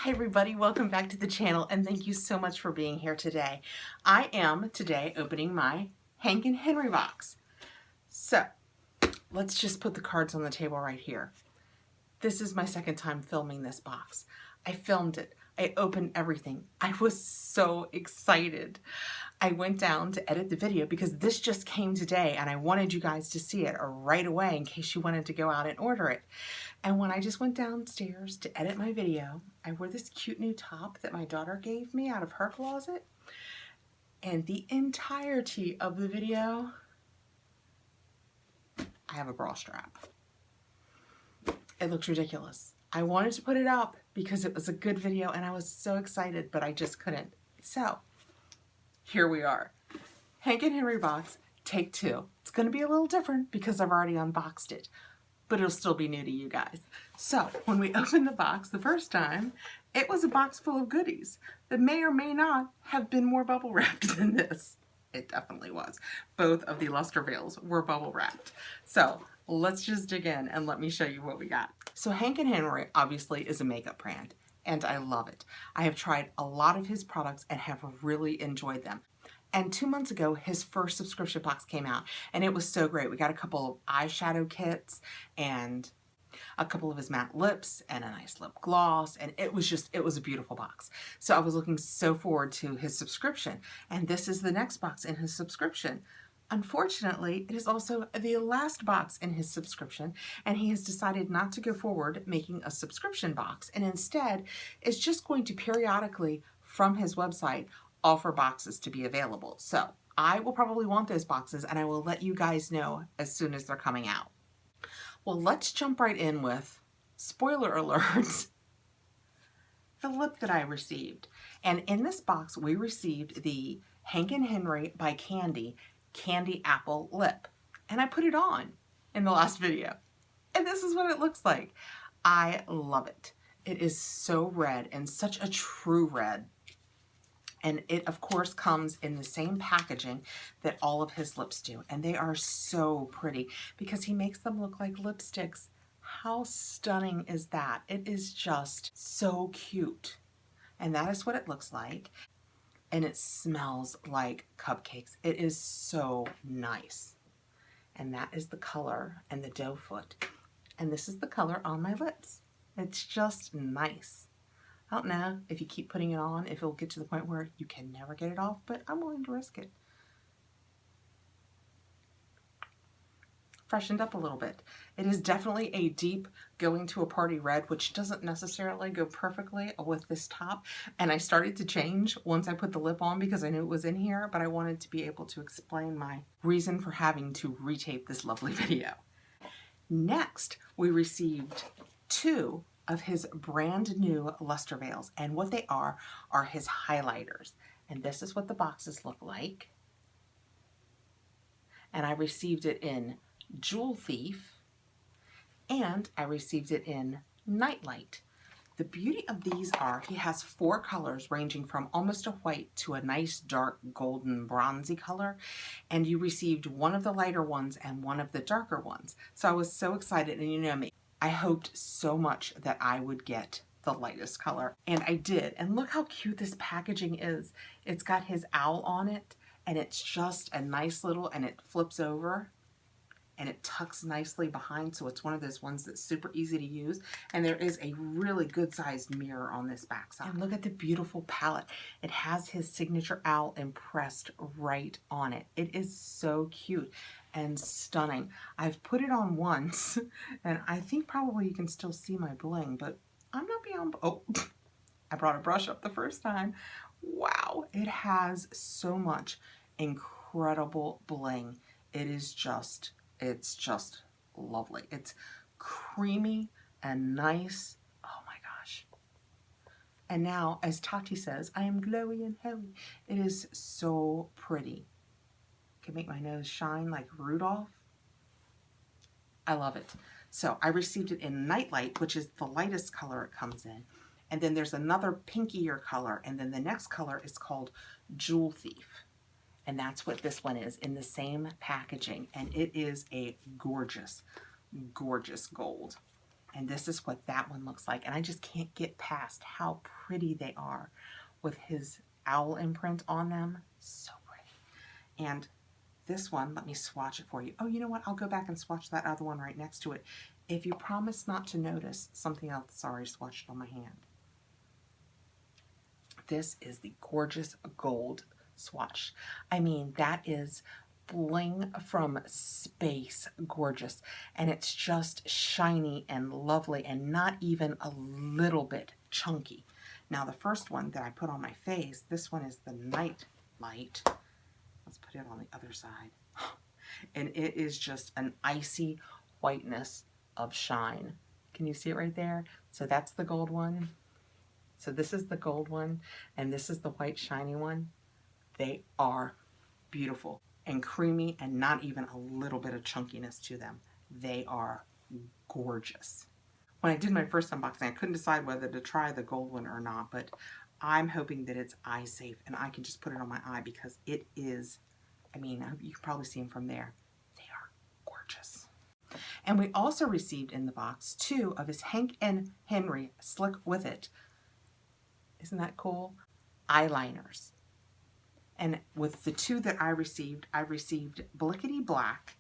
Hi everybody, welcome back to the channel and thank you so much for being here today. I am today opening my Hank and Henry box. So let's just put the cards on the table right here. This is my second time filming this box. I filmed it. I opened everything. I was so excited. I went down to edit the video because this just came today and I wanted you guys to see it right away in case you wanted to go out and order it. And when I just went downstairs to edit my video, I wore this cute new top that my daughter gave me out of her closet. And the entirety of the video, I have a bra strap. It looks ridiculous. I wanted to put it up because it was a good video and I was so excited, but I just couldn't. So here we are. Hank and Henry box, take two. It's going to be a little different because I've already unboxed it, but it'll still be new to you guys. So when we opened the box the first time, it was a box full of goodies that may or may not have been more bubble wrapped than this. It definitely was. Both of the luster veils were bubble wrapped. So let's just dig in and let me show you what we got. So Hank and Henry obviously is a makeup brand and I love it. I have tried a lot of his products and have really enjoyed them. And 2 months ago, his first subscription box came out and it was so great. We got a couple of eyeshadow kits and a couple of his matte lips and a nice lip gloss, and it was a beautiful box. So I was looking so forward to his subscription, and this is the next box in his subscription. Unfortunately, it is also the last box in his subscription, and he has decided not to go forward making a subscription box, and instead is just going to periodically from his website offer boxes to be available. So I will probably want those boxes, and I will let you guys know as soon as they're coming out. Well, let's jump right in with, spoiler alert, the lip that I received. And in this box, we received the Hank and Henry by Candy Apple Lip. And I put it on in the last video. And this is what it looks like. I love it. It is so red and such a true red. And it, of course, comes in the same packaging that all of his lips do. And they are so pretty because he makes them look like lipsticks. How stunning is that? It is just so cute. And that is what it looks like. And it smells like cupcakes. It is so nice. And that is the color and the doe foot. And this is the color on my lips. It's just nice. I don't know if you keep putting it on, if it'll get to the point where you can never get it off, but I'm willing to risk it. Freshened up a little bit. It is definitely a deep going to a party red, which doesn't necessarily go perfectly with this top. And I started to change once I put the lip on because I knew it was in here, but I wanted to be able to explain my reason for having to retape this lovely video. Next, we received two of his brand new luster veils, and what they are his highlighters, and this is what the boxes look like. And I received it in Jewel Thief and I received it in Nightlight. The beauty of these are he has 4 colors ranging from almost a white to a nice dark golden bronzy color, and you received one of the lighter ones and one of the darker ones. So I was so excited, and you know me, I hoped so much that I would get the lightest color, and I did. And look how cute this packaging is. It's got his owl on it, and it's just a nice little, and it flips over, and it tucks nicely behind, so it's one of those ones that's super easy to use. And there is a really good sized mirror on this backside. And look at the beautiful palette. It has his signature owl impressed right on it. It is so cute and stunning. I've put it on once, and I think probably you can still see my bling, but I'm not beyond, oh, I brought a brush up the first time. Wow, it has so much incredible bling. It is just, it's just lovely. It's creamy and nice. Oh my gosh. And now, as Tati says, I am glowy and heavy. It is so pretty. Can make my nose shine like Rudolph. I love it. So I received it in Nightlight, which is the lightest color it comes in. And then there's another pinkier color, and then the next color is called Jewel Thief. And that's what this one is, in the same packaging. And it is a gorgeous, gorgeous gold. And this is what that one looks like. And I just can't get past how pretty they are with his owl imprint on them. So pretty. And this one, let me swatch it for you. Oh, you know what? I'll go back and swatch that other one right next to it. If you promise not to notice something else that's already swatched on my hand. This is the gorgeous gold swatch. I mean, that is bling from space gorgeous. And it's just shiny and lovely and not even a little bit chunky. Now, the first one that I put on my face, this one is the Night Light. Let's put it on the other side. And it is just an icy whiteness of shine. Can you see it right there? So that's the gold one. So this is the gold one, and this is the white shiny one. They are beautiful and creamy and not even a little bit of chunkiness to them. They are gorgeous. When I did my first unboxing, I couldn't decide whether to try the gold one or not, but I'm hoping that it's eye safe and I can just put it on my eye because it is, I mean, you can probably see them from there. They are gorgeous. And we also received in the box 2 of his Hank and Henry Slick With It. Isn't that cool? Eyeliners. And with the 2 that I received Blickety Black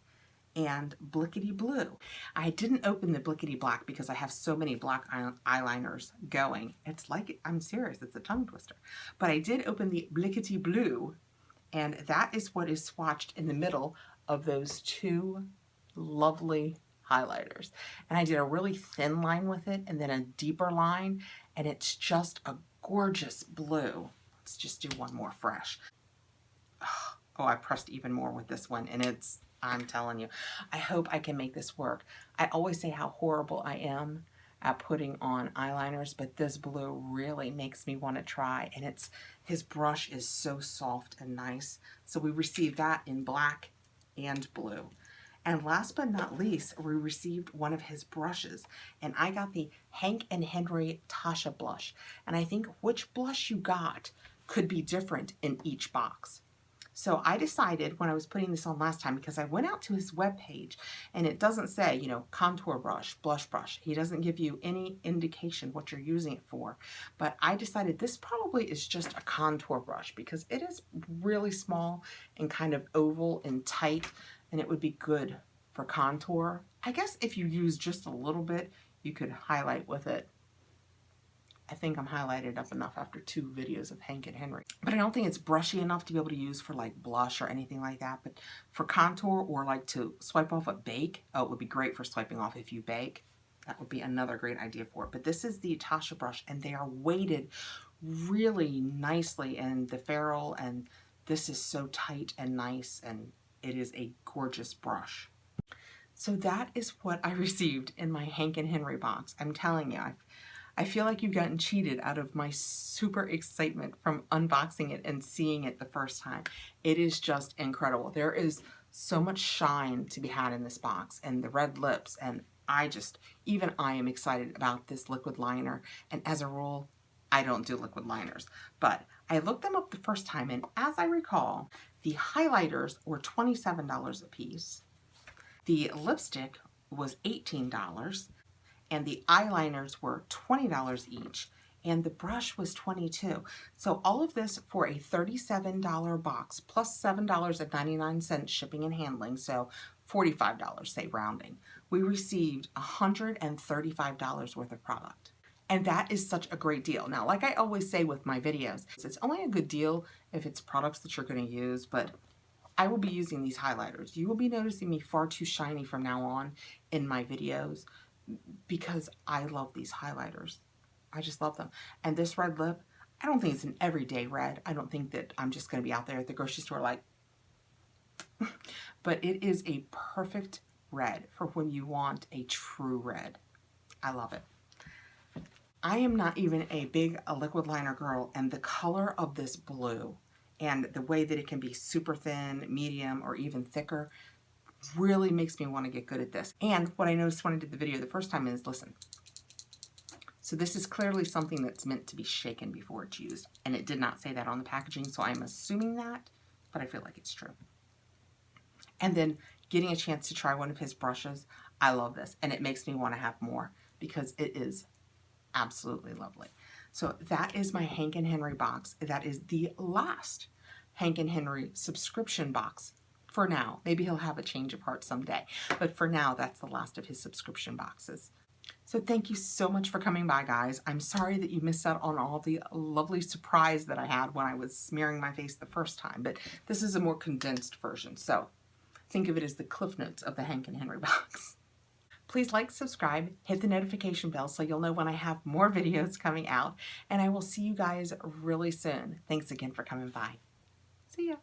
and Blickety Blue. I didn't open the Blickety Black because I have so many black eyeliners going. It's like, I'm serious, it's a tongue twister. But I did open the Blickety Blue, and that is what is swatched in the middle of those 2 lovely highlighters. And I did a really thin line with it and then a deeper line, and it's just a gorgeous blue. Let's just do one more fresh. Oh, I pressed even more with this one, and it's, I'm telling you, I hope I can make this work. I always say how horrible I am at putting on eyeliners, but this blue really makes me want to try, and it's, his brush is so soft and nice. So we received that in black and blue. And last but not least, we received one of his brushes, and I got the Hank and Henry Tasha blush. And I think which blush you got could be different in each box. So I decided when I was putting this on last time, because I went out to his webpage and it doesn't say, you know, contour brush, blush brush. He doesn't give you any indication what you're using it for. But I decided this probably is just a contour brush because it is really small and kind of oval and tight, and it would be good for contour. I guess if you use just a little bit, you could highlight with it. I think I'm highlighted up enough after 2 videos of Hank and Henry. But I don't think it's brushy enough to be able to use for like blush or anything like that. But for contour or like to swipe off a bake, oh, it would be great for swiping off if you bake. That would be another great idea for it. But this is the Tasha brush, and they are weighted really nicely in the ferrule, and this is so tight and nice, and it is a gorgeous brush. So that is what I received in my Hank and Henry box. I'm telling you, I feel like you've gotten cheated out of my super excitement from unboxing it and seeing it the first time. It is just incredible. There is so much shine to be had in this box, and the red lips, and even I am excited about this liquid liner. And as a rule, I don't do liquid liners, but I looked them up the first time, and as I recall, the highlighters were $27 a piece. The lipstick was $18. And the eyeliners were $20 each, and the brush was $22. So all of this for a $37 box plus $7.99 shipping and handling, so $45, say rounding. We received $135 worth of product. And that is such a great deal. Now, like I always say with my videos, it's only a good deal if it's products that you're going to use, but I will be using these highlighters. You will be noticing me far too shiny from now on in my videos, because I love these highlighters. I just love them. And this red lip, I don't think it's an everyday red. I don't think that I'm just going to be out there at the grocery store like, but it is a perfect red for when you want a true red. I love it. I am not even a big liquid liner girl, and the color of this blue and the way that it can be super thin, medium, or even thicker really makes me want to get good at this. And what I noticed when I did the video the first time is, listen, so this is clearly something that's meant to be shaken before it's used, and it did not say that on the packaging, so I'm assuming that, but I feel like it's true. And then getting a chance to try one of his brushes, I love this, and it makes me want to have more because it is absolutely lovely. So that is my Hank and Henry box. That is the last Hank and Henry subscription box for now. Maybe he'll have a change of heart someday, but for now, that's the last of his subscription boxes. So thank you so much for coming by, guys. I'm sorry that you missed out on all the lovely surprise that I had when I was smearing my face the first time, but this is a more condensed version, so think of it as the Cliff Notes of the Hank and Henry box. Please like, subscribe, hit the notification bell so you'll know when I have more videos coming out, and I will see you guys really soon. Thanks again for coming by. See ya.